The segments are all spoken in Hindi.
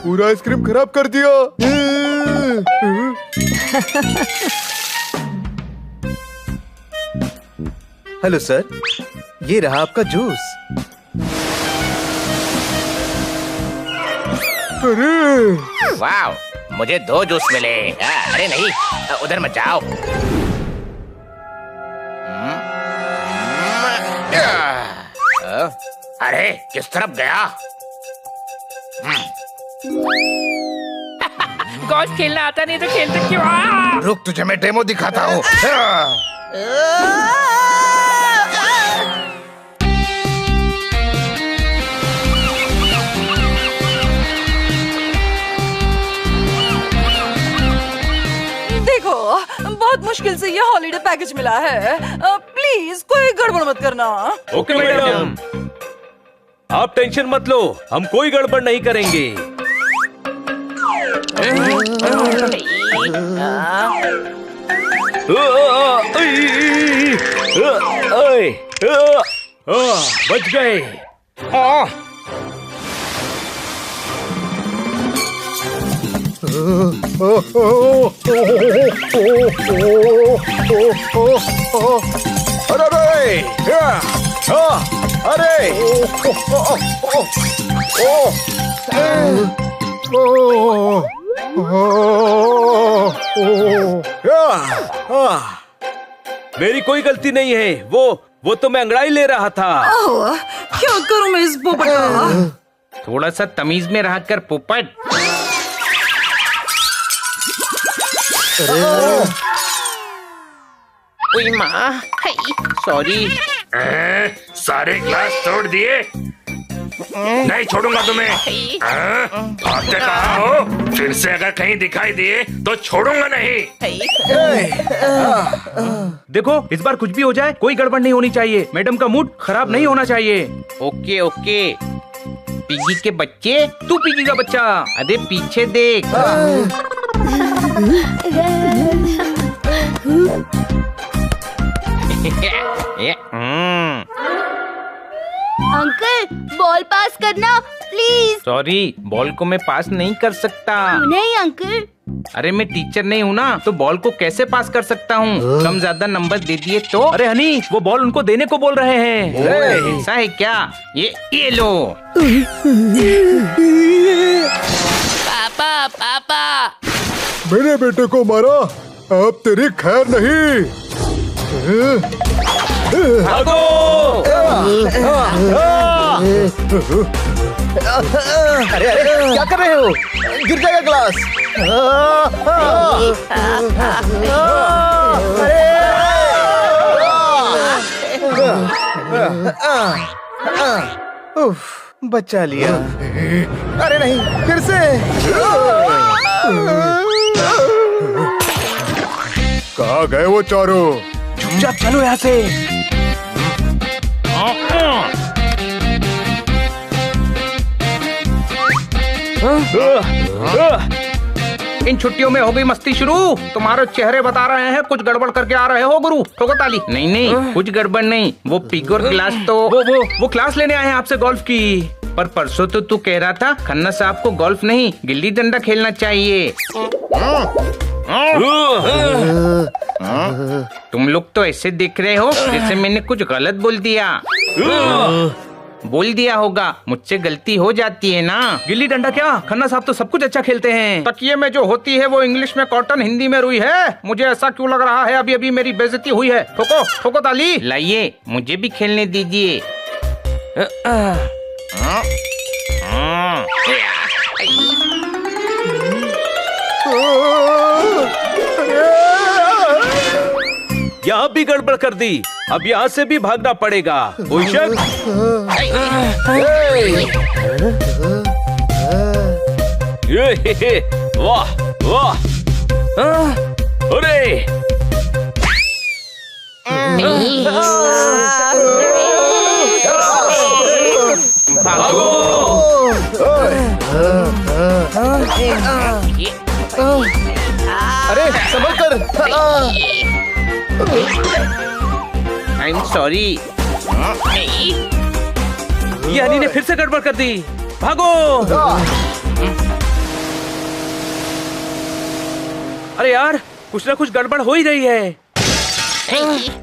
पूरा आइसक्रीम खराब कर दिया। हेलो सर, ये रहा आपका जूस। अरे वाह, मुझे 2 जूस मिले। अरे नहीं, उधर मत जाओ। अरे किस तरफ गया? गोल्फ खेलना आता नहीं तो खेलते क्यों? रुक, तुझे मैं डेमो दिखाता हूँ। देखो, बहुत मुश्किल से ये हॉलिडे पैकेज मिला है। प्लीज कोई गड़बड़ मत करना। ओके मैडम, आप टेंशन मत लो, हम कोई गड़बड़ नहीं करेंगे। बच गए। मेरी कोई गलती नहीं है, वो तो मैं अंगड़ाई ले रहा था। क्या करूं मैं इस पोपट का? थोड़ा सा तमीज में रह कर पोपट। ओए माँ, सॉरी। सारे ग्लास तोड़ दिए। नहीं छोड़ूंगा तुम्हें। आपने कहा हो, फिर से अगर कहीं दिखाई दिए तो छोड़ूंगा नहीं। देखो, इस बार कुछ भी हो जाए कोई गड़बड़ नहीं होनी चाहिए। मैडम का मूड खराब नहीं होना चाहिए। Okay okay. पिगी के बच्चे, तू पिगी का बच्चा। अरे पीछे देख। अंकल, बॉल पास करना प्लीज। सॉरी, बॉल को मैं पास नहीं कर सकता। नहीं अंकल। अरे मैं टीचर नहीं हूँ ना, तो बॉल को कैसे पास कर सकता हूँ? कम ज्यादा नंबर दे दिए तो। अरे हनी, वो बॉल उनको देने को बोल रहे हैं। ऐसा है क्या? ये लो। पापा पापा। मेरे बेटे को मारा, अब तेरी खैर नहीं। भागो! अरे अरे क्या कर रहे हो? गिर जाएगा ग्लास। बचा लिया। अरे नहीं, फिर से। कहाँ गए वो चारों? चुपचाप चलो यहाँ से। इन छुट्टियों में हो गई मस्ती शुरू। तुम्हारे चेहरे बता रहे हैं कुछ गड़बड़ करके आ रहे हो गुरु। ठोको ताली। नहीं नहीं, कुछ गड़बड़ नहीं। वो पिग और गिलास तो वो क्लास लेने आए हैं आपसे गोल्फ की। पर परसों तो तू कह रहा था खन्ना साहब को गोल्फ नहीं गिल्ली डंडा खेलना चाहिए। तुम लोग तो ऐसे दिख रहे हो जैसे मैंने कुछ गलत बोल दिया। बोल दिया होगा, मुझसे गलती हो जाती है ना। गिल्ली डंडा क्या, खन्ना साहब तो सब कुछ अच्छा खेलते हैं। तकिए में जो होती है वो इंग्लिश में कॉटन, हिंदी में रुई है। मुझे ऐसा क्यों लग रहा है अभी अभी मेरी बेइज्जती हुई है। ठोको ठोको ताली। लाइए, मुझे भी खेलने दीजिए। यहाँ भी गड़बड़ कर दी, अब यहाँ से भी भागना पड़ेगा। कोई शक? वाह वाह, अरे भागो। अरे संभल कर। I am sorry. ये हनी ने फिर से गड़बड़ कर दी। भागो। अरे यार, कुछ ना कुछ गड़बड़ हो ही रही है।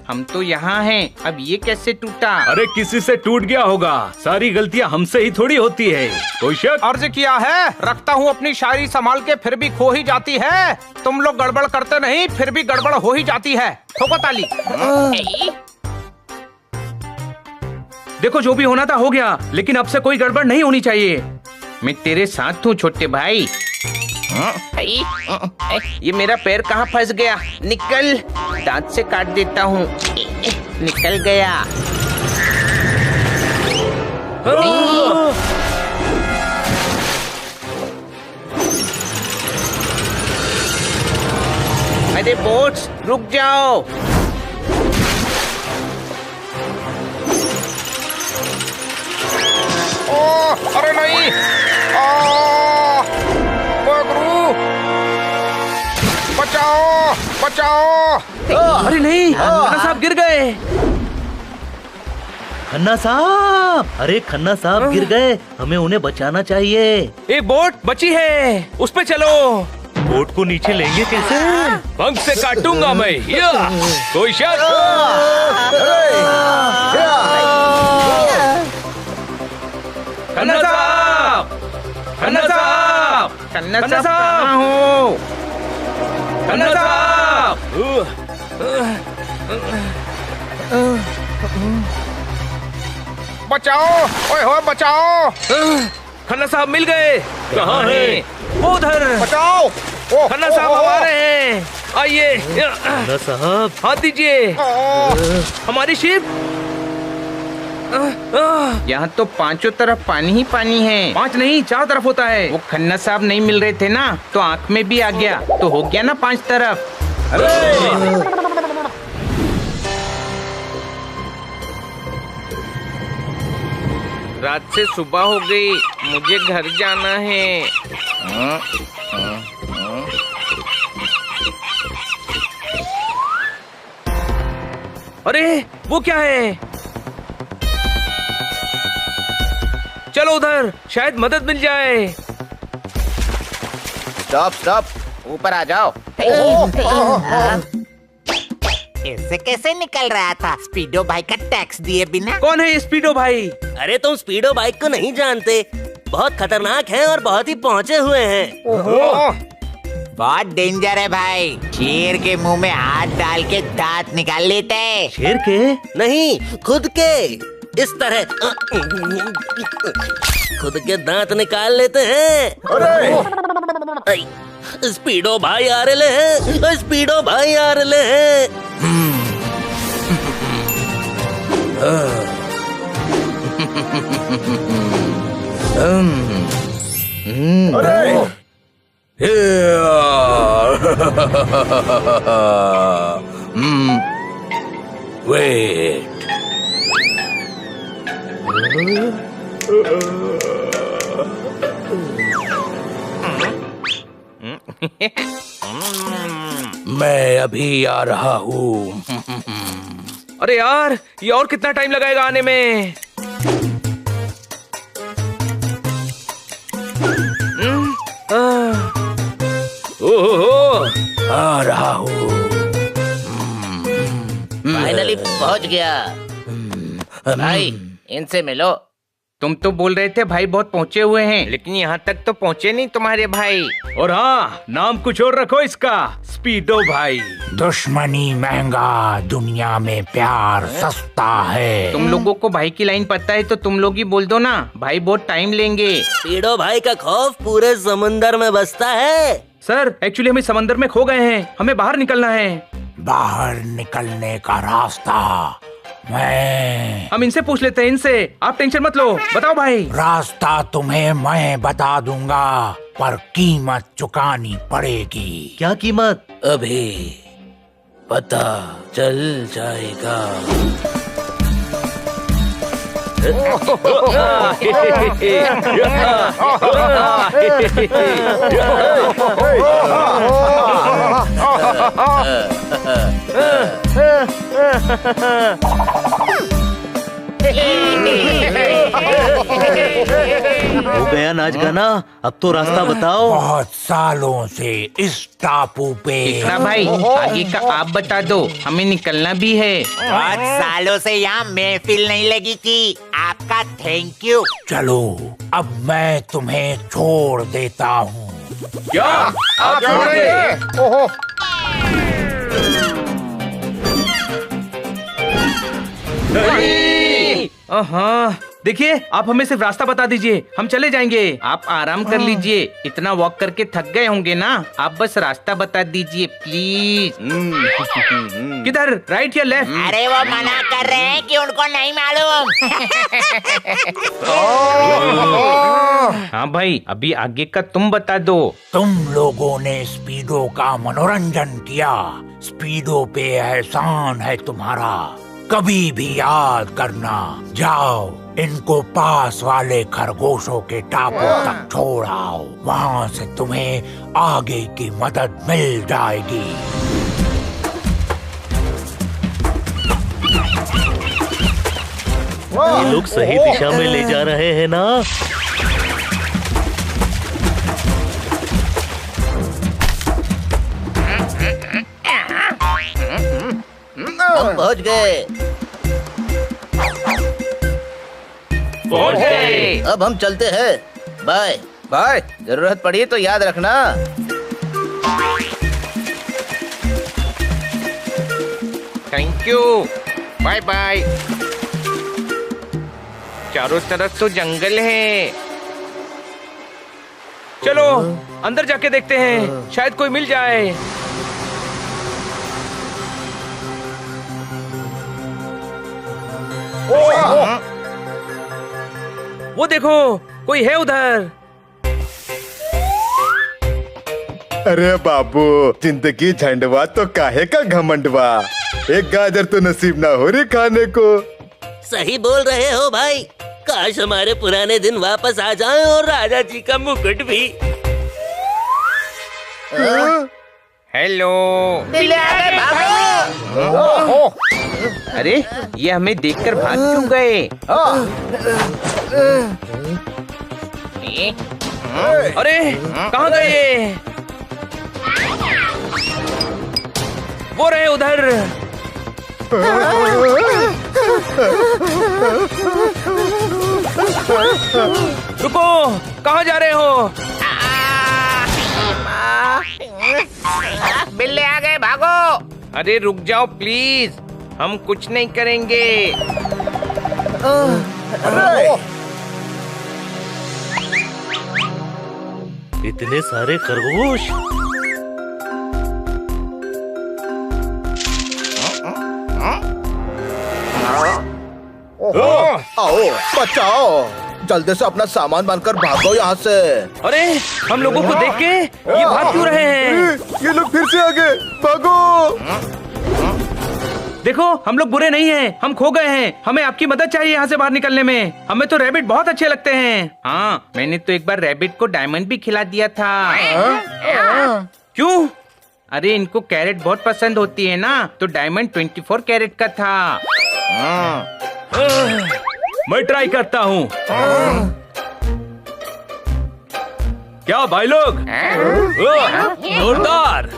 हम तो यहाँ हैं, अब ये कैसे टूटा? अरे किसी से टूट गया होगा, सारी गलतियाँ हमसे ही थोड़ी होती है। कोई शक? अर्ज किया है, रखता हूँ अपनी शायरी संभाल के, फिर भी खो ही जाती है। तुम लोग गड़बड़ करते नहीं, फिर भी गड़बड़ हो ही जाती है। ठोको ताली। देखो जो भी होना था हो गया, लेकिन अब से कोई गड़बड़ नहीं होनी चाहिए। मैं तेरे साथ हूँ छोटे भाई। ये मेरा पैर कहाँ फंस गया? निकल, दांत से काट देता हूँ। निकल गया। अरे बोट्स, रुक जाओ। ओ, अरे नहीं। बचाओ, बचाओ। अरे नहीं, खन्ना साहब गिर गए। खन्ना साहब, अरे खन्ना साहब गिर गए, हमें उन्हें बचाना चाहिए। एक बोट बची है, उस पे चलो। बोट को नीचे लेंगे कैसे? पंख से काटूंगा मैं। या, कोई शक? खन्ना साहब, खन्ना साहब, खन्ना खन्ना साहब साहब! कहाँ हो? खन्ना साहब! बचाओ, ओए हो बचाओ। खन्ना साहब मिल गए। कहाँ हैं? वो उधर। बचाओ। खन्ना साहब आ रहे हैं, आइए। खन्ना साहब, हाथ दीजिए। हमारी शिप। यहाँ तो पांचों तरफ पानी ही पानी है। 5 नहीं 4 तरफ होता है। वो खन्ना साहब नहीं मिल रहे थे ना, तो आंख में भी आ गया, तो हो गया ना 5 तरफ। रात से सुबह हो गई, मुझे घर जाना है। अरे वो क्या है? चलो उधर, शायद मदद मिल जाए। स्टॉप स्टॉप, ऊपर आ जाओ। इससे कैसे निकल रहा था स्पीडो भाई का टैक्स दिए बिना? कौन है ये स्पीडो भाई? अरे तुम स्पीडो बाइक को नहीं जानते, बहुत खतरनाक है और बहुत ही पहुँचे हुए हैं। बहुत डेंजर है भाई, शेर के मुंह में हाथ डाल के दांत निकाल लेते हैं। शेर के? नहीं, खुद के। इस तरह खुद के दांत निकाल लेते हैं। अरे स्पीडो भाई आ रहे हैं, स्पीडो भाई आ रहे हैं। वेट, मैं अभी आ रहा हूँ। अरे यार, ये और कितना टाइम लगाएगा आने में? ओहो, आ रहा हूँ। फाइनली पहुंच गया। भाई इनसे मिलो। तुम तो बोल रहे थे भाई बहुत पहुँचे हुए हैं, लेकिन यहाँ तक तो पहुँचे नहीं तुम्हारे भाई। और हाँ, नाम कुछ और रखो इसका, स्पीडो भाई। दुश्मनी महंगा, दुनिया में प्यार सस्ता है। तुम लोगों को भाई की लाइन पता है तो तुम लोग ही बोल दो ना, भाई बहुत टाइम लेंगे। स्पीडो भाई का खौफ पूरे समंदर में बसता है। सर, एक्चुअली हमें समंदर में खो गए हैं, हमें बाहर निकलना है। बाहर निकलने का रास्ता मैं हम इनसे पूछ लेते हैं, इनसे। आप टेंशन मत लो, बताओ भाई। रास्ता तुम्हें मैं बता दूंगा, पर कीमत चुकानी पड़ेगी। क्या कीमत? अभी पता चल जाएगा। हो गया नाच गाना, अब तो रास्ता बताओ। बहुत सालों से इस टापू पे इकरा भाई आगे का आप बता दो, हमें निकलना भी है। बहुत सालों से यहाँ महफिल नहीं लगी थी, आपका थैंक यू। चलो अब मैं तुम्हें छोड़ देता हूँ। क्या आप छोड़ रहे? ओहो हाँ देखिए, आप हमें सिर्फ रास्ता बता दीजिए, हम चले जाएंगे। आप आराम कर लीजिए, इतना वॉक करके थक गए होंगे ना। आप बस रास्ता बता दीजिए प्लीज। किधर, राइट या लेफ्ट? अरे वो मना कर रहे हैं कि उनको नहीं मालूम। हाँ भाई, अभी आगे का तुम बता दो। तुम लोगों ने स्पीडो का मनोरंजन किया, स्पीडो पे एहसान है तुम्हारा, कभी भी याद करना। जाओ इनको पास वाले खरगोशों के टापू तक छोड़ आओ, वहाँ से तुम्हें आगे की मदद मिल जाएगी। ये लोग सही दिशा में ले जा रहे हैं ना? हम पहुंच गए। पहुंच गए। अब हम चलते हैं। बाय बाय, जरूरत पड़ी तो याद रखना। Thank you, bye bye. चारों तरफ तो जंगल है। चलो अंदर जाके देखते हैं, शायद कोई मिल जाए। वो देखो, कोई है उधर। अरे बाबू, जिंदगी झंडवा तो काहे का घमंडवा, एक गाजर तो नसीब ना हो रही खाने को। सही बोल रहे हो भाई, काश हमारे पुराने दिन वापस आ जाएं और राजा जी का मुकुट भी। हेलो। अरे ये हमें देखकर भाग क्यों गए? अरे कहाँ गए? वो रहे उधर। रुको, कहाँ जा रहे हो? बिल्ले आ गए, भागो। अरे रुक जाओ प्लीज, हम कुछ नहीं करेंगे। इतने सारे खरगोश। आओ बचाओ, जल्दी से अपना सामान बांधकर भागो यहाँ से। अरे हम लोगों को देख के ये भाग क्यों रहे हैं? ये लोग फिर से आ गए, भागो। देखो हम लोग बुरे नहीं हैं, हम खो गए हैं, हमें आपकी मदद चाहिए यहाँ से बाहर निकलने में। हमें तो रैबिट बहुत अच्छे लगते हैं। हाँ, मैंने तो एक बार रैबिट को डायमंड भी खिला दिया था। क्यों? अरे इनको कैरेट बहुत पसंद होती है ना, तो डायमंड 24 कैरेट का था। मैं ट्राई करता हूँ। क्या भाई लोग? जोरदार।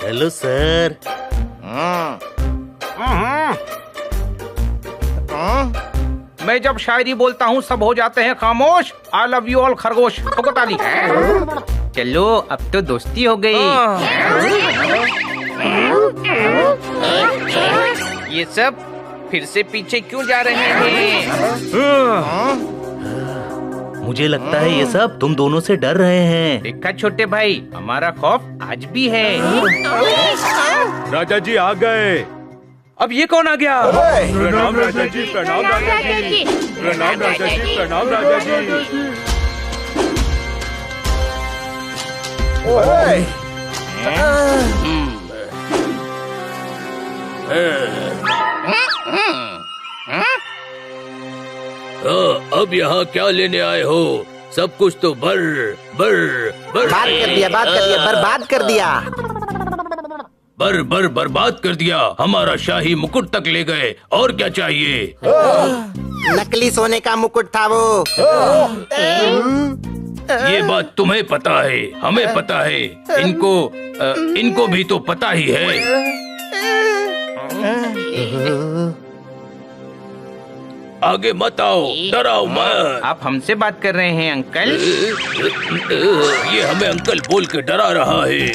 Hello sir. मैं जब शायरी बोलता हूँ सब हो जाते हैं खामोश। आई लव यू ऑल खरगोश। ठोको ताली। चलो अब तो दोस्ती हो गई। ये सब फिर से पीछे क्यों जा रहे हैं? मुझे लगता है ये सब तुम दोनों से डर रहे हैं। देखा छोटे भाई, हमारा खौफ आज भी है। राजा जी आ गए। अब ये कौन आ गया? प्रणाम राजा जी, प्रणाम राजा जी, प्रणाम राजा जी, प्रणाम राजा जी। अब यहाँ क्या लेने आए हो? सब कुछ तो बर्बाद कर दिया। बर्बाद कर दिया। हमारा शाही मुकुट तक ले गए, और क्या चाहिए? नकली सोने का मुकुट था वो। ये बात तुम्हें पता है, हमें पता है, इनको भी तो पता ही है। आगे मत आओ, डराओ मत। आप हमसे बात कर रहे हैं अंकल? ये हमें अंकल बोल के डरा रहा है।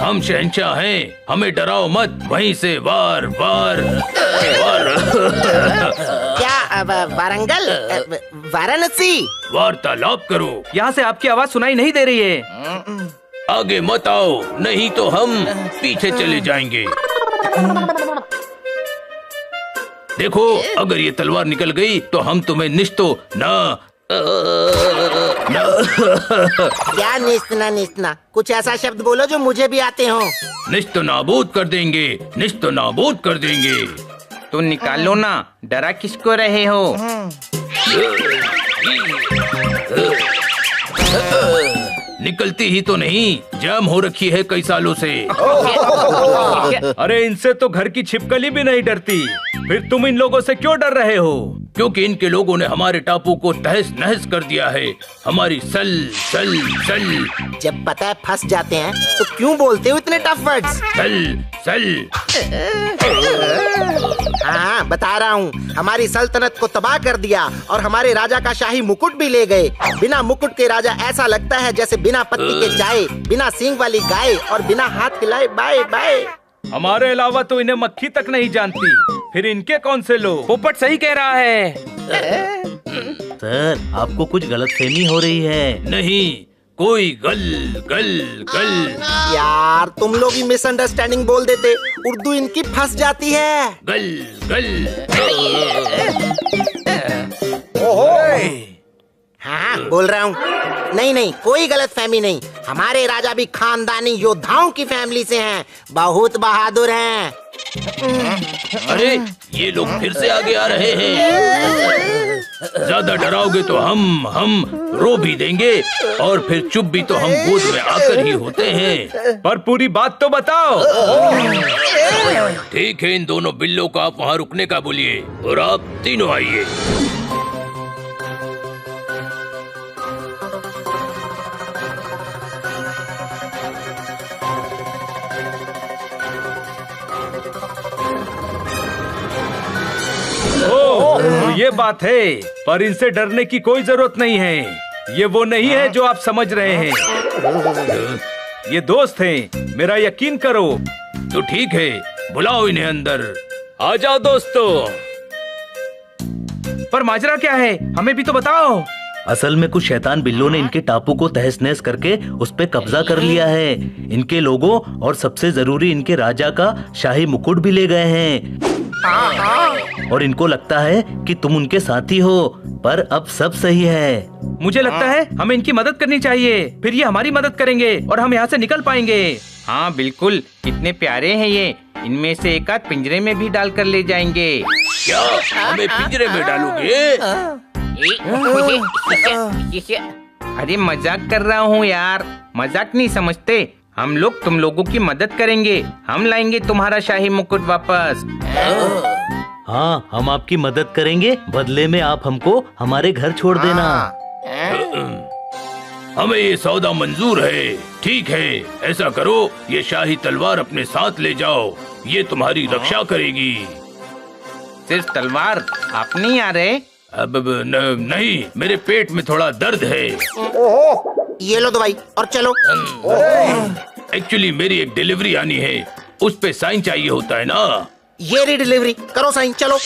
हम शहंशाह हैं, हमें डराओ मत। वहीं से वार वार वार। क्या वारंगल, वाराणसी? वार्तालाप करो। यहाँ से आपकी आवाज सुनाई नहीं दे रही है। आगे मत आओ, नहीं तो हम पीछे चले जाएंगे। देखो, अगर ये तलवार निकल गई तो हम तुम्हें निश्तो ना क्या निस्तना निस्तना? कुछ ऐसा शब्द बोलो जो मुझे भी आते हो। निश्तो नाबूद कर देंगे, निश्तो नाबूद कर देंगे। तो निकालो ना, डरा किसको रहे हो? निकलती ही तो नहीं, जाम हो रखी है कई सालों से। अरे इनसे तो घर की छिपकली भी नहीं डरती, फिर तुम इन लोगों से क्यों डर रहे हो? क्योंकि इनके लोगों ने हमारे टापू को तहस नहस कर दिया है। हमारी सल सल सल। जब पता है फंस जाते हैं तो क्यों बोलते हो इतने टफ वर्ड्स? सल सल। हाँ, बता रहा हूँ, हमारी सल्तनत को तबाह कर दिया और हमारे राजा का शाही मुकुट भी ले गए। बिना मुकुट के राजा ऐसा लगता है जैसे बिना पत्ती के चाय, बिना सींग वाली गाय और बिना हाथ खिलाए बाय बाय। हमारे अलावा तो इन्हें मक्खी तक नहीं जानती, फिर इनके कौन से लोग? पोपट सही कह रहा है। सर, आपको कुछ गलतफहमी हो रही है। नहीं, कोई गल गल गल। यार, तुम लोग ही मिसअंडरस्टैंडिंग बोल देते, उर्दू इनकी फंस जाती है। गल गल। हाँ, बोल रहा हूँ। नहीं नहीं, कोई गलत फहमी नहीं। हमारे राजा भी खानदानी योद्धाओं की फैमिली से हैं, बहुत बहादुर हैं। अरे, ये लोग फिर से आगे आ रहे हैं। ज्यादा डराओगे तो हम रो भी देंगे और फिर चुप भी तो हम गोद में आकर ही होते हैं। पर पूरी बात तो बताओ। ठीक है, इन दोनों बिल्लों को आप वहाँ रुकने का बोलिए और आप तीनों आइए। तो ये बात है, पर इनसे डरने की कोई जरूरत नहीं है। ये वो नहीं है जो आप समझ रहे हैं। ये दोस्त हैं, मेरा यकीन करो। तो ठीक है, बुलाओ इन्हें अंदर। आ जाओ दोस्तों। पर माजरा क्या है, हमें भी तो बताओ। असल में कुछ शैतान बिल्लों ने इनके टापू को तहस नहस करके उस पे कब्जा कर लिया है। इनके लोगों और सबसे जरूरी इनके राजा का शाही मुकुट भी ले गए हैं। और इनको लगता है कि तुम उनके साथी हो, पर अब सब सही है। मुझे लगता है हमें इनकी मदद करनी चाहिए, फिर ये हमारी मदद करेंगे और हम यहाँ से निकल पाएंगे। हाँ बिल्कुल, कितने प्यारे हैं ये। इनमें से एक आध पिंजरे में भी डाल कर ले जाएंगे। क्या हमें पिंजरे में डालोगे? अरे मजाक कर रहा हूँ यार, मजाक नहीं समझते। हम लोग तुम लोगों की मदद करेंगे, हम लाएंगे तुम्हारा शाही मुकुट वापस। हाँ, हम आपकी मदद करेंगे, बदले में आप हमको हमारे घर छोड़ देना। हमें ये सौदा मंजूर है। ठीक है, ऐसा करो, ये शाही तलवार अपने साथ ले जाओ, ये तुम्हारी रक्षा करेगी। सिर्फ तलवार? आप नहीं आ रहे? अब नहीं, मेरे पेट में थोड़ा दर्द है। ये लो दवाई और चलो। एक्चुअली मेरी एक डिलीवरी आनी है, उस पे साइन चाहिए होता है ना। ये रही डिलीवरी, करो साइन, चलो।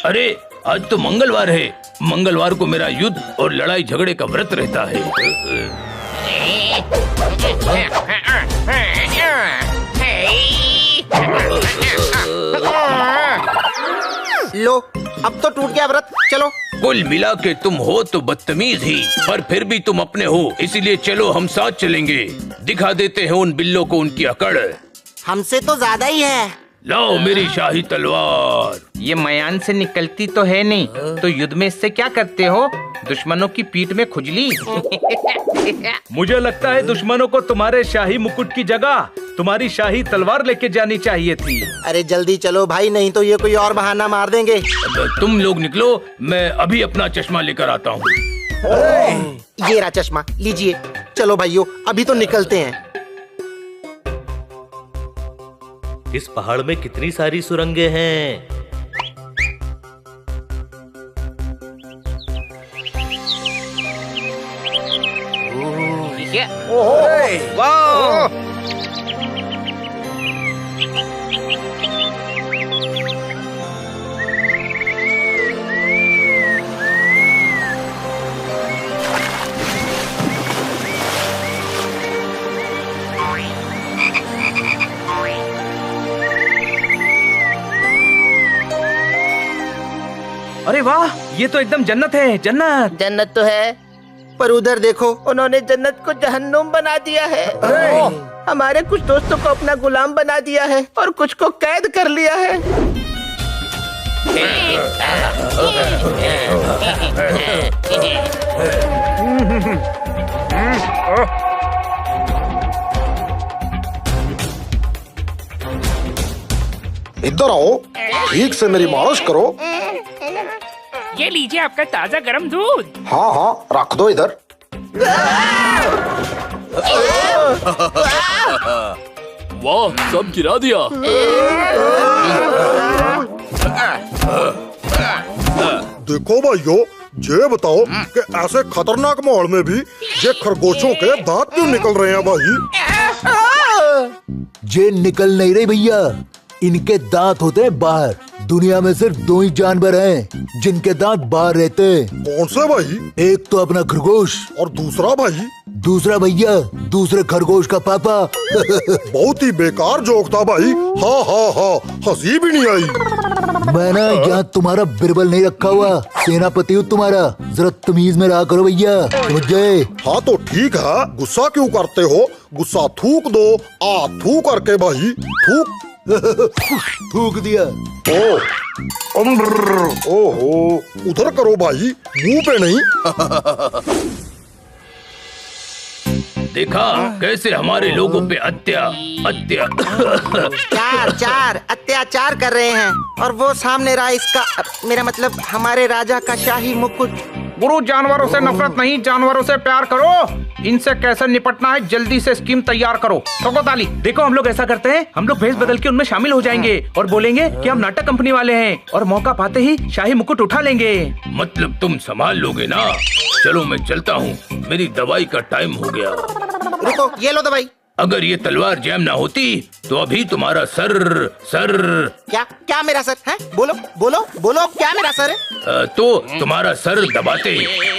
अरे आज तो मंगलवार है, मंगलवार को मेरा युद्ध और लड़ाई झगड़े का व्रत रहता है। लो, अब तो टूट गया व्रत, चलो। कुल मिला के तुम हो तो बदतमीज ही, पर फिर भी तुम अपने हो, इसीलिए चलो हम साथ चलेंगे। दिखा देते हैं उन बिल्लों को उनकी अकड़। हमसे तो ज्यादा ही है। लाओ मेरी शाही तलवार। ये मयान से निकलती तो है नहीं, तो युद्ध में इससे क्या करते हो? दुश्मनों की पीठ में खुजली। मुझे लगता है दुश्मनों को तुम्हारे शाही मुकुट की जगह तुम्हारी शाही तलवार लेके जानी चाहिए थी। अरे जल्दी चलो भाई, नहीं तो ये कोई और बहाना मार देंगे। तुम लोग निकलो, मैं अभी अपना चश्मा लेकर आता हूँ। ये रहा चश्मा, लीजिए। चलो भाइयों, अभी तो निकलते हैं। इस पहाड़ में कितनी सारी सुरंगें हैं। वाह! अरे वाह, ये तो एकदम जन्नत है, जन्नत। जन्नत तो है, पर उधर देखो, उन्होंने जन्नत को जहन्नुम बना दिया है। हमारे कुछ दोस्तों को अपना गुलाम बना दिया है और कुछ को कैद कर लिया है। इधर आओ, ठीक से मेरी मालिश करो। ये लीजिए आपका ताजा गर्म दूध। हाँ हाँ, रख दो इधर। वाह, सब गिरा दिया। देखो भाइयों, ये बताओ कि ऐसे खतरनाक माहौल में भी ये खरगोशों के दांत क्यों निकल रहे हैं भाई? ये निकल नहीं रही भैया, इनके दांत होते हैं बाहर। दुनिया में सिर्फ दो ही जानवर हैं जिनके दांत बाहर रहते हैं। कौन से भाई? एक तो अपना खरगोश, और दूसरा भाई? दूसरा भैया दूसरे खरगोश का पापा। बहुत ही बेकार जोक था भाई। हाँ हाँ हाँ, हंसी भी नहीं आई। मैं ना यहाँ तुम्हारा बिरबल नहीं रखा हुआ, सेनापति हूँ तुम्हारा। जरा तमीज में रहा करो भैया, समझ गए? हाँ तो ठीक है, गुस्सा क्यों करते हो? गुस्सा थूक दो। आ थू करके भाई, थूक। थूक दिया। ओहो, उधर करो भाई, मुंह पे नहीं। देखा कैसे हमारे लोगों पे चार अत्याचार कर रहे हैं, और वो सामने रहा इसका, मेरा मतलब हमारे राजा का शाही मुकुट। गुरु, जानवरों से नफरत नहीं, जानवरों से प्यार करो। इनसे कैसे निपटना है, जल्दी से स्कीम तैयार करो। ठोको ताली। देखो, हम लोग ऐसा करते हैं, हम लोग भेष बदल के उनमें शामिल हो जाएंगे और बोलेंगे कि हम नाटक कंपनी वाले हैं, और मौका पाते ही शाही मुकुट उठा लेंगे। मतलब तुम संभाल लोगे ना? चलो मैं चलता हूँ, मेरी दवाई का टाइम हो गया। रुको, ये लो दवाई। अगर ये तलवार जैम ना होती तो अभी तुम्हारा सर क्या मेरा सर है? बोलो बोलो बोलो, क्या मेरा सर है? तो तुम्हारा सर दबाते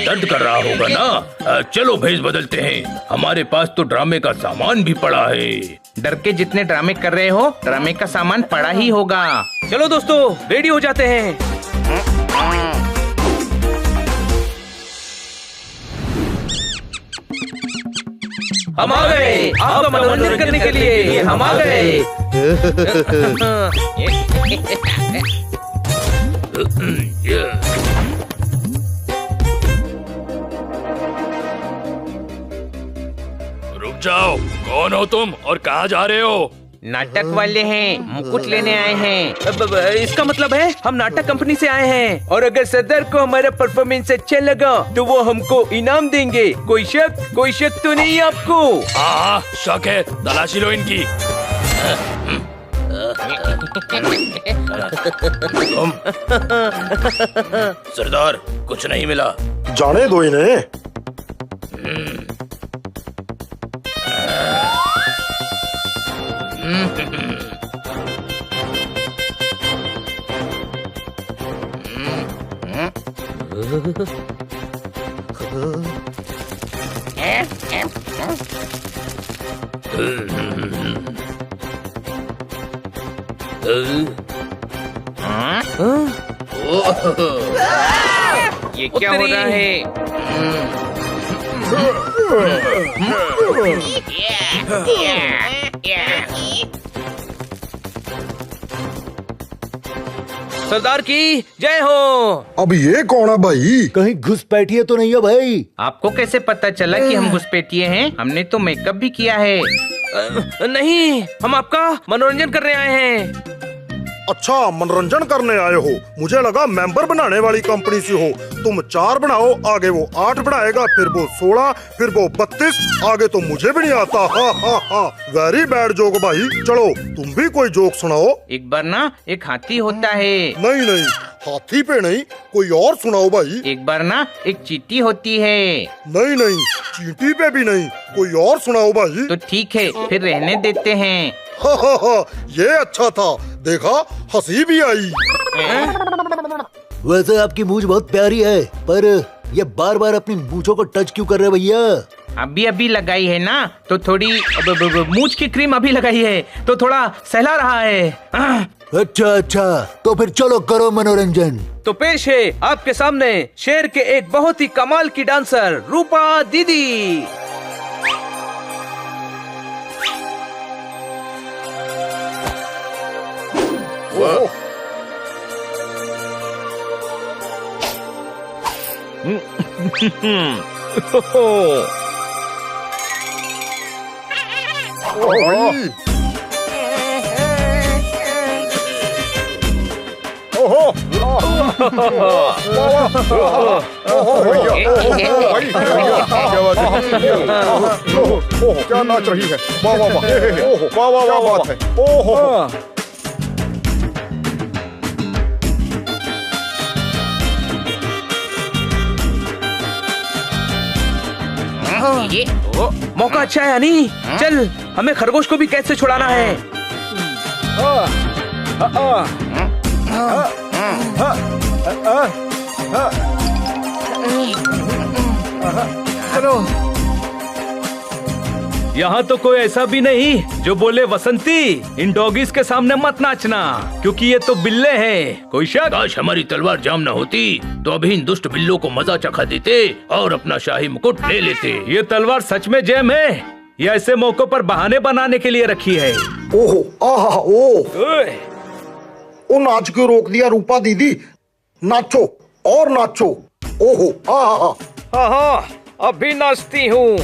दर्द कर रहा होगा ना। चलो भेष बदलते हैं, हमारे पास तो ड्रामे का सामान भी पड़ा है। डर के जितने ड्रामे कर रहे हो, ड्रामे का सामान पड़ा ही होगा। चलो दोस्तों, रेडी हो जाते हैं। हम आ गए आपका मनोरंजन करने के लिए, हम आ गए। रुक जाओ, कौन हो तुम और कहाँ जा रहे हो? नाटक वाले हैं, मुकुट लेने आए हैं। इसका मतलब है हम नाटक कंपनी से आए हैं, और अगर सरदार को हमारा परफॉर्मेंस अच्छा लगा तो वो हमको इनाम देंगे। कोई शक तो नहीं आपको? हाँ, शक है, तलाशी लो इनकी। सरदार, कुछ नहीं मिला। जाने दो इन्हें। ये क्या हो रहा है? सरदार की जय हो। अब ये कौन है भाई? कहीं घुसपैठिए तो नहीं है भाई? आपको कैसे पता चला कि हम घुसपैठिए हैं? हमने तो मेकअप भी किया है। नहीं, हम आपका मनोरंजन करने आए हैं। अच्छा, मनोरंजन करने आए हो? मुझे लगा मेंबर बनाने वाली कंपनी से हो। तुम 4 बनाओ, आगे वो 8 बनाएगा, फिर वो 16, फिर वो 32, आगे तो मुझे भी नहीं आता। हा हा हा, वेरी बैड जोक भाई। चलो तुम भी कोई जोक सुनाओ। एक बार ना एक हाथी होता है। नहीं नहीं, हाथी पे नहीं, कोई और सुनाओ भाई। एक बार ना एक चींटी होती है। नहीं नहीं, चींटी पे भी नहीं, कोई और सुनाओ भाई। तो ठीक है, फिर रहने देते हैं। हा हा हा, ये अच्छा था, देखा हंसी भी आई। वैसे आपकी मूंछ बहुत प्यारी है, पर ये बार बार अपनी मूंछों को टच क्यों कर रहे भैया? अभी अभी लगाई है ना, तो थोड़ी मूंछ की क्रीम अभी लगाई है, तो थोड़ा सहला रहा है। अच्छा अच्छा, तो फिर चलो करो मनोरंजन। तो पेश है आपके सामने शेर के एक बहुत ही कमाल की डांसर रूपा दीदी। क्या नाच रही है? वाह वाह वाह, वाह वाह वाह, बात है। ओहो, ये मौका अच्छा है यानी। चल, हमें खरगोश को भी कैद से छुड़ाना है। चलो। यहाँ तो कोई ऐसा भी नहीं जो बोले वसंती इन डॉगीज के सामने मत नाचना, क्योंकि ये तो बिल्ले हैं। कोई शक? काश हमारी तलवार जाम न होती तो अभी इन दुष्ट बिल्लों को मजा चखा देते और अपना शाही मुकुट ले लेते। ये तलवार सच में जैम है या ऐसे मौकों पर बहाने बनाने के लिए रखी है? ओहो, आहा, ओ नाच क्यों रोक दिया रूपा दीदी? नाचो और नाचो। ओहो, आहा, हाँ, अभी नाचती हूँ।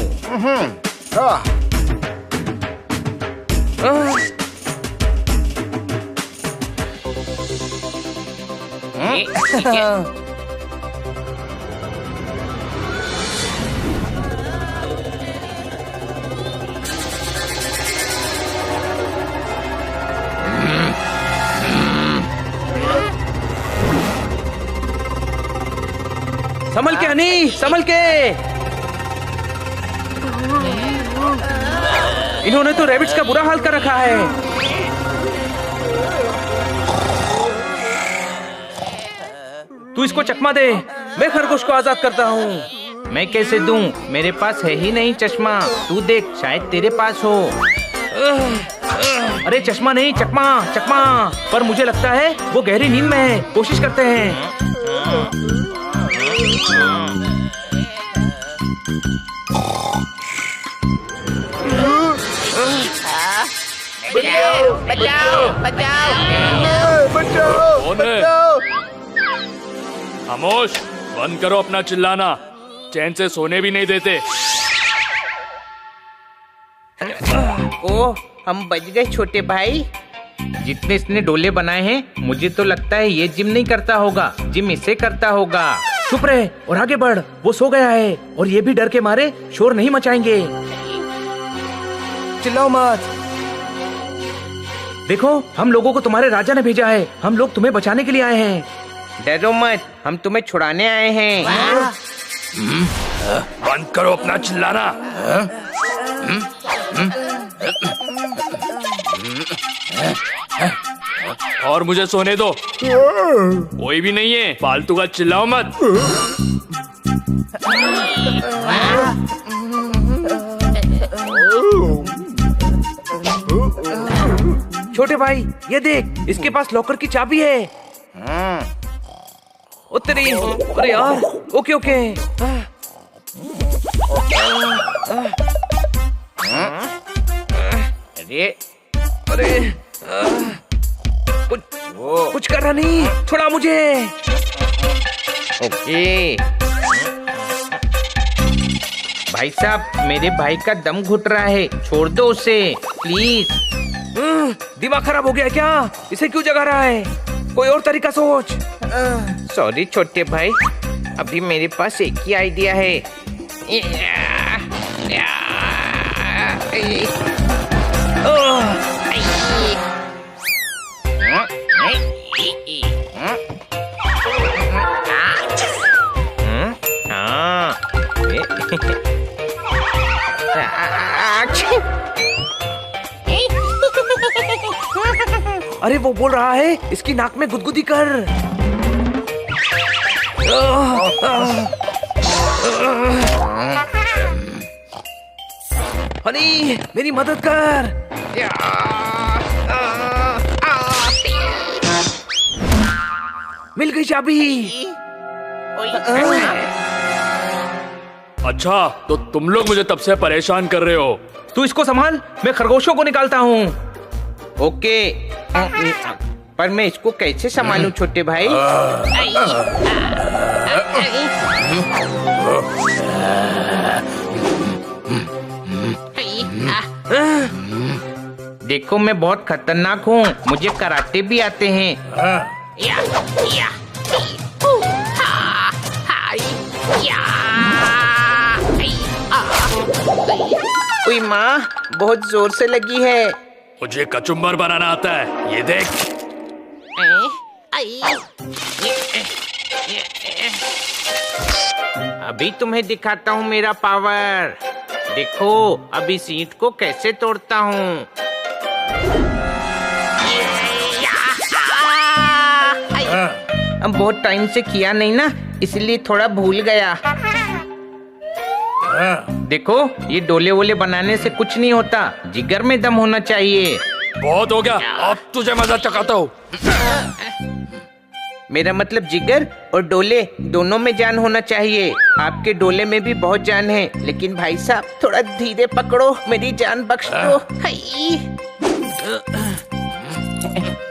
संभल के हनी, संभल के। इन्होंने तो रैबिट्स का बुरा हाल कर रखा है। तू इसको चकमा दे, मैं खरगोश को आजाद करता हूँ। मैं कैसे दूं? मेरे पास है ही नहीं चश्मा। तू देख, शायद तेरे पास हो। अरे चश्मा नहीं, चकमा चकमा। पर मुझे लगता है वो गहरी नींद में है। कोशिश करते हैं। बचाओ बचाओ बचाओ बचाओ। खामोश, बंद करो अपना चिल्लाना, चैन से सोने भी नहीं देते। ओ, हम बच गए छोटे भाई। जितने इसने डोले बनाए हैं, मुझे तो लगता है ये जिम नहीं करता होगा, जिम इसे करता होगा। चुप रहे और आगे बढ़, वो सो गया है और ये भी डर के मारे शोर नहीं मचाएंगे। चिल्लाओ मत। देखो, हम लोगों को तुम्हारे राजा ने भेजा है। हम लोग तुम्हें बचाने के लिए आए हैं। डरो मत, हम तुम्हें छुड़ाने आए हैं। बंद करो अपना चिल्लाना। और मुझे सोने दो। कोई भी नहीं है, फालतू का चिल्लाओ मत। छोटे भाई, ये देख, इसके पास लॉकर की चाबी है। तेरी, अरे यार, ओके ओके। अरे अरे कुछ करना नहीं, छोड़ा मुझे। ओके भाई साहब, मेरे भाई का दम घुट रहा है, छोड़ दो उसे प्लीज। दिमाग खराब हो गया क्या? इसे क्यों जगा रहा है? कोई और तरीका सोच। सॉरी छोटे भाई, अभी मेरे पास एक ही आइडिया है। अरे वो बोल रहा है, इसकी नाक में गुदगुदी कर। हनी मेरी मदद कर। मिल गई चाबी। अच्छा, तो तुम लोग मुझे तब से परेशान कर रहे हो। तू इसको संभाल, मैं खरगोशों को निकालता हूँ। ओके, पर मैं इसको कैसे संभालूं छोटे भाई? देखो मैं बहुत खतरनाक हूँ, मुझे कराटे भी आते हैं। ओए माँ, बहुत जोर से लगी है। मुझे कचुम्बर बनाना आता है, ये देख। अभी तुम्हें दिखाता हूँ मेरा पावर। देखो अभी इस ईंट को कैसे तोड़ता हूँ। अब बहुत टाइम से किया नहीं ना, इसलिए थोड़ा भूल गया। देखो ये डोले वोले बनाने से कुछ नहीं होता, जिगर में दम होना चाहिए। बहुत हो गया, अब तुझे मजा चखाता हूँ। मेरा मतलब जिगर और डोले दोनों में जान होना चाहिए। आपके डोले में भी बहुत जान है, लेकिन भाई साहब थोड़ा धीरे पकड़ो, मेरी जान बख्श दो।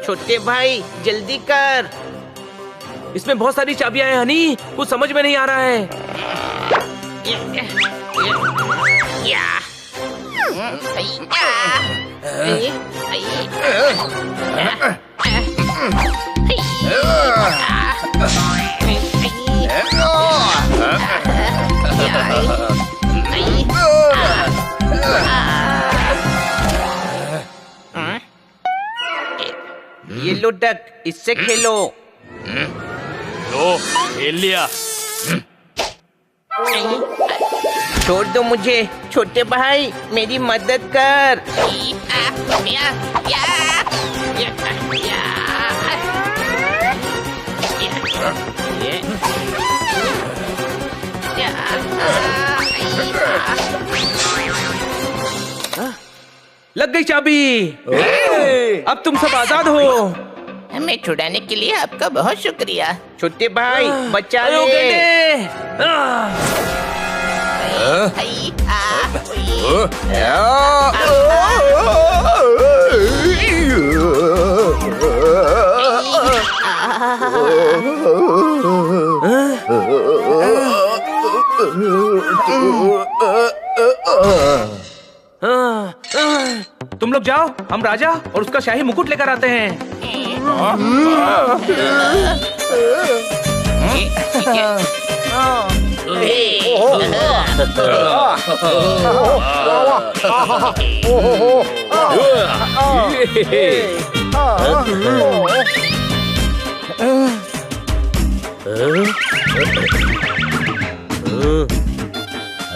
छोटे भाई जल्दी कर। इसमें बहुत सारी चाबियां हैं हनी, कुछ समझ में नहीं आ रहा है। ये लो डक, इससे खेलो। लो खेल लिया। छोड़ दो मुझे छोटे भाई, मेरी मदद कर। लग गई चाबी। अब तुम सब आजाद हो। हमें छुड़ाने के लिए आपका बहुत शुक्रिया। छोटे भाई बचा ले। तुम लोग जाओ, हम राजा और उसका शाही मुकुट लेकर आते हैं।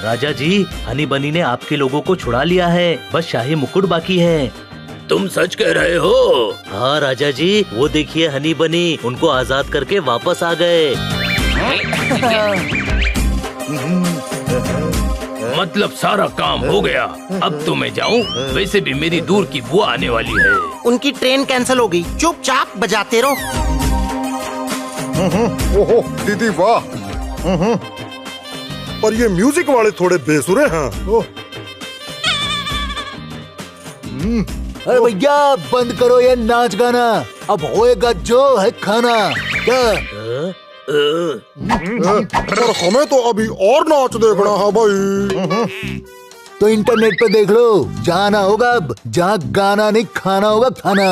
राजा जी, हनी बनी ने आपके लोगों को छुड़ा लिया है, बस शाही मुकुट बाकी है। तुम सच कह रहे हो? हाँ राजा जी, वो देखिए हनी बनी उनको आजाद करके वापस आ गए। मतलब सारा काम हो गया, अब तो मैं जाऊं। वैसे भी मेरी दूर की बुआ आने वाली है। उनकी ट्रेन कैंसिल हो गई, चुपचाप बजाते रहो। ओहो दीदी वाह। पर ये म्यूजिक वाले थोड़े बेसुरे हैं। अरे भैया बंद करो ये नाच गाना, अब होएगा जो है खाना। क्या? पर हमें तो अभी और नाच देखना है भाई। तो इंटरनेट पे देख लो, जाना होगा अब, जहाँ गाना नहीं खाना होगा खाना।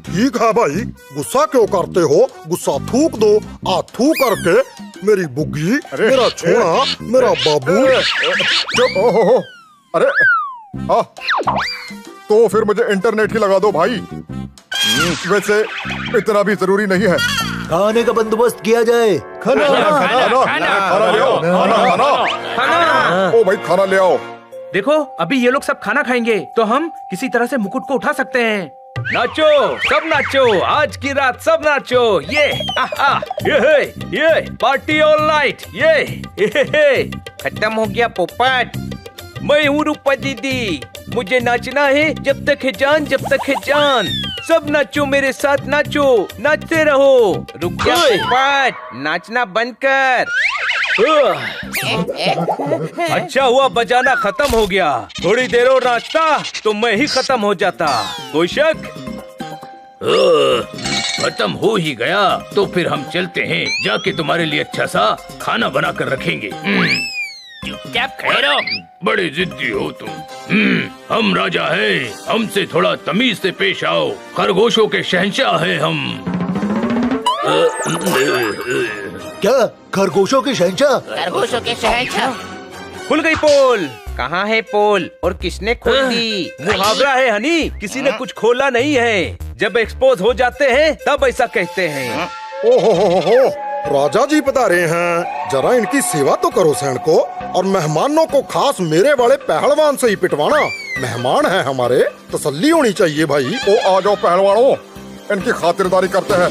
ठीक है भाई, गुस्सा क्यों करते हो? गुस्सा थूक दो। आ थू करके मेरी बुग्गी, मेरा छोरा, मेरा बाबू। चुप। अरे हाँ, तो फिर मुझे इंटरनेट ही लगा दो भाई। वैसे इतना भी जरूरी नहीं है। खाने का बंदोबस्त किया जाए। खाना ले आओ, खाना। ओ भाई खाना ले आओ। देखो अभी ये लोग सब खाना खाएंगे तो हम किसी तरह से मुकुट को उठा सकते हैं। नाचो, सब नाचो, आज की रात सब नाचो। ये पार्टी ऑल नाइट। ये खत्म हो गया पोपट। मैं हूँ रूपा दीदी, मुझे नाचना है जब तक है जान, जब तक है जान। सब नाचो मेरे साथ, नाचो, नाचते रहो। रुक जा पोपट, नाचना बंद कर। अच्छा हुआ बजाना खत्म हो गया। थोड़ी देर और नाचता तो मैं ही खत्म हो जाता। कोई शक? खत्म हो ही गया तो फिर हम चलते हैं, जाके तुम्हारे लिए अच्छा सा खाना बना कर रखेंगे। चुपचाप खड़े रहो। बड़े जिद्दी हो तुम। हम राजा हैं, हमसे थोड़ा तमीज से पेश आओ। खरगोशों के शहंशाह हैं हम। क्या खरगोशों के शहंशाह? खरगोशों के शहंशाह। खुल गई पोल। कहाँ है पोल और किसने खोल दी? मुहावरा है हनी, किसी ने कुछ खोला नहीं है। जब एक्सपोज हो जाते हैं तब ऐसा कहते हैं। ओहो, राजा जी पधारे हैं, जरा इनकी सेवा तो करो सैन को। और मेहमानों को खास मेरे वाले पहलवान से ही पिटवाना। मेहमान है हमारे, तसल्ली होनी चाहिए भाई। ओ आ जाओ पहलवानों, इनकी खातिरदारी करते हैं।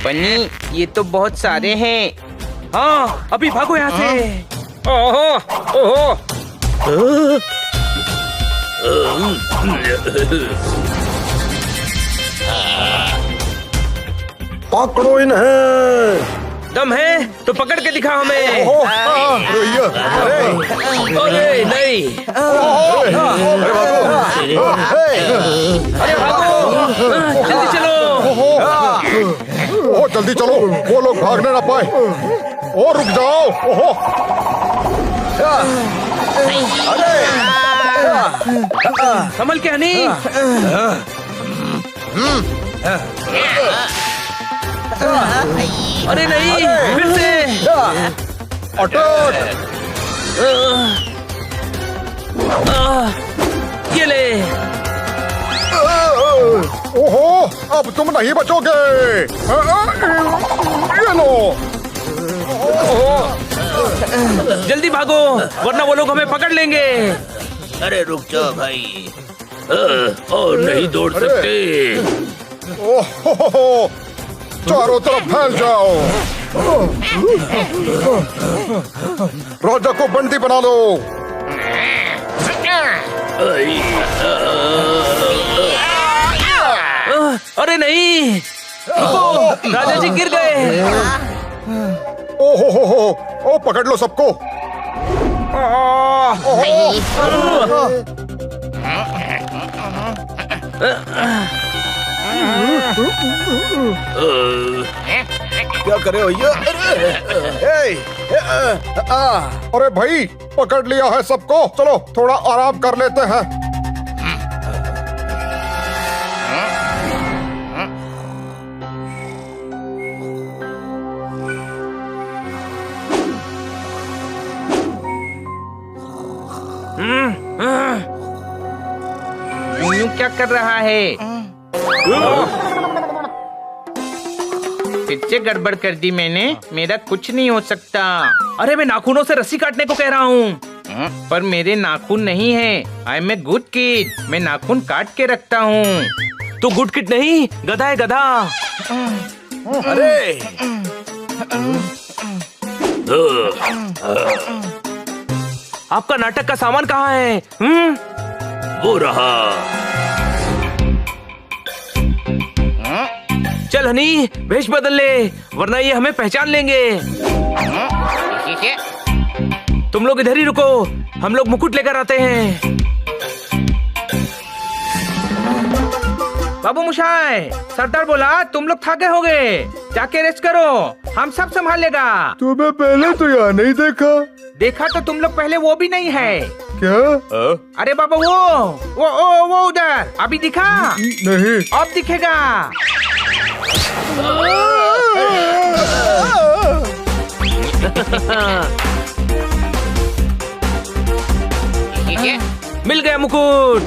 बनी, ये तो बहुत सारे हैं। हाँ, अभी भागो यहाँ से। ओहो, ओहो। पकड़ो इन्हें। दम है तो पकड़ के दिखा हमें। अरे नहीं, अरे भागो, जल्दी चलो। ओहो जल्दी चलो, वो लोग भागने ना पाए। ओ रुक जाओ। ओहो संभल के हनी। अरे नहीं, फिर से अटक। ये ले। ओहो अब तुम नहीं बचोगे। ये लो। जल्दी भागो वरना वो लोग हमें पकड़ लेंगे। अरे रुक जाओ भाई, और नहीं दौड़ सकते। ओहो चारों तरफ फैल जाओ। राजा को बंदी बना लो। अरे नहीं, रुको, राजा जी गिर गए। ओहो ओ पकड़ लो सबको। क्या करे भैया? अरे भाई पकड़ लिया है सबको, चलो थोड़ा आराम कर लेते हैं। यूं क्या कर रहा है? फिर से गड़बड़ कर दी मैंने। मेरा कुछ नहीं हो सकता। अरे मैं नाखूनों से रस्सी काटने को कह रहा हूँ। पर मेरे नाखून नहीं है। I am a good kid. मैं नाखून काट के रखता हूँ। तू गुड किड नहीं, गधा है गधा। अरे आपका नाटक का सामान कहाँ है? वो रहा। चल चल हनी, वेश बदल ले, वरना ये हमें पहचान लेंगे। तुम लोग इधर ही रुको, हम लोग मुकुट लेकर आते हैं। बाबू मुशाय, सरदार बोला तुम लोग थके होगे, जाके रेस्ट करो, हम सब संभाल लेगा। तुम्हें पहले तो यहाँ नहीं देखा। देखा तो तुम लोग पहले वो भी नहीं है क्या? अरे बाबा वो उधर अभी दिखा नहीं, अब दिखेगा। मिल गया मुकुट।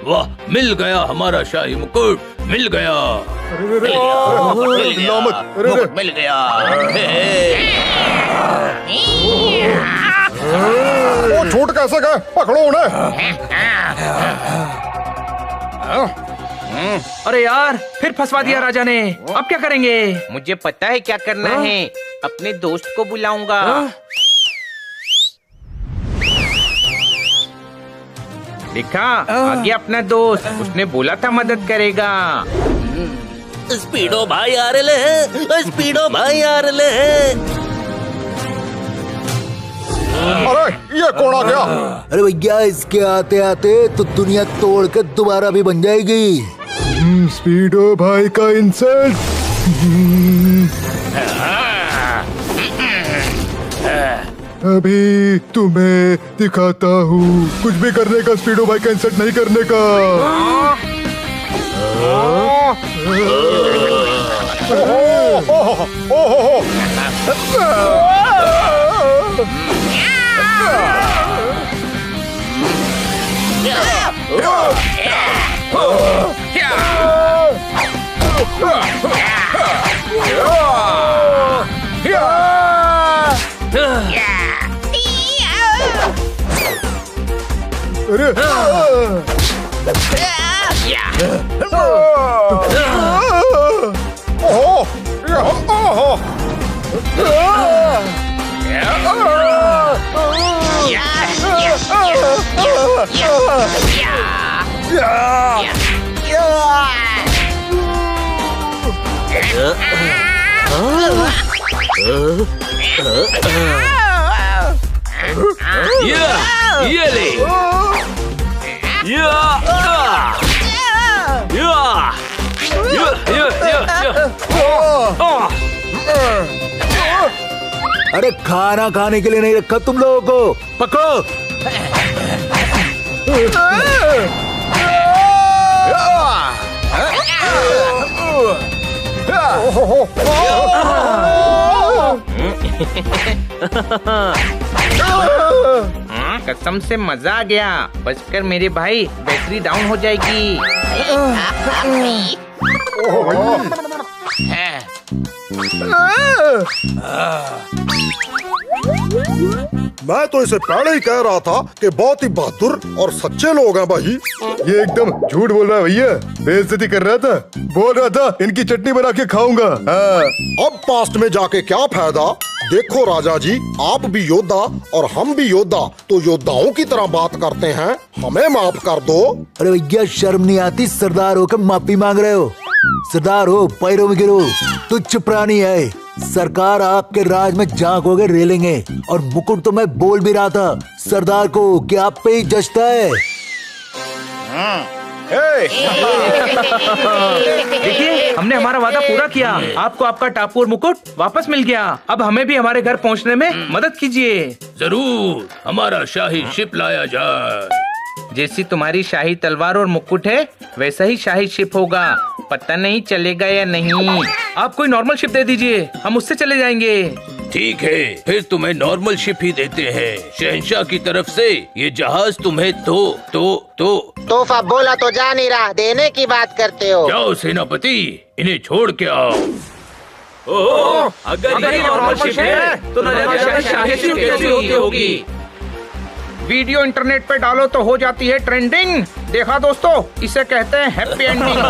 वाह, मिल गया हमारा शाही मुकुट, मिल गया। मुकुट मिल गया। वो छूट कैसे गए? पकड़ो उन्हें। अरे यार, फिर फंसवा दिया राजा ने। अब क्या करेंगे? मुझे पता है क्या करना है, अपने दोस्त को बुलाऊंगा। देखा, आ गया अपना दोस्त, उसने बोला था मदद करेगा। स्पीडो भाई आ रहे हैं, स्पीडो भाई आ रहे हैं। अरे ये कौन आ गया? अरे भैया, इसके आते आते तो दुनिया तोड़ के दोबारा भी बन जाएगी। स्पीडो भाई का इंसल्ट। अभी तुम्हें दिखाता हूँ, कुछ भी करने का स्पीडो भाई का इंसल्ट नहीं करने का। ये ले। अरे खाना खाने के लिए नहीं रखा तुम लोगों को, पकड़ो। कसम से मजा आ गया। बचकर मेरे भाई, बैटरी डाउन हो जाएगी। मैं तो इसे पहले ही कह रहा था कि बहुत ही बहादुर और सच्चे लोग हैं भाई। ये एकदम झूठ बोल रहा है भैया, बेइज्जती कर रहा था। बोल रहा था इनकी चटनी बना के खाऊंगा। अब पास्ट में जाके क्या फायदा? देखो राजा जी, आप भी योद्धा और हम भी योद्धा, तो योद्धाओं की तरह बात करते हैं, हमें माफ कर दो। अरे भैया, शर्म नहीं आती? सरदार होकर माफी मांग रहे हो? सरदार हो, पैरों में गिरो, तुच्छ प्राणी है। सरकार आपके राज में झांकोगे रेलेंगे। और मुकुट तो मैं बोल भी रहा था सरदार को कि आप पे ही जचता है। देखिए, हमने हमारा वादा पूरा किया। आपको आपका टापू और मुकुट वापस मिल गया। अब हमें भी हमारे घर पहुंचने में मदद कीजिए। जरूर, हमारा शाही शिप लाया जाए। जैसी तुम्हारी शाही तलवार और मुकुट है, वैसा ही शाही शिप होगा। पता नहीं चलेगा या नहीं। आप कोई नॉर्मल शिप दे दीजिए, हम उससे चले जाएंगे। ठीक है, फिर तुम्हें नॉर्मल शिप ही देते हैं। शहंशाह की तरफ से ये जहाज तुम्हें तोहफा बोला तो जा नहीं रहा, देने की बात करते हो। जाओ सेनापति, इन्हें छोड़ के आओ। अगर ये नॉर्मल शिप है तो न जाने शाही शिप कैसी होगी। वीडियो इंटरनेट पे डालो तो हो जाती है ट्रेंडिंग। देखा दोस्तों, इसे कहते हैं हैप्पी एंडिंग।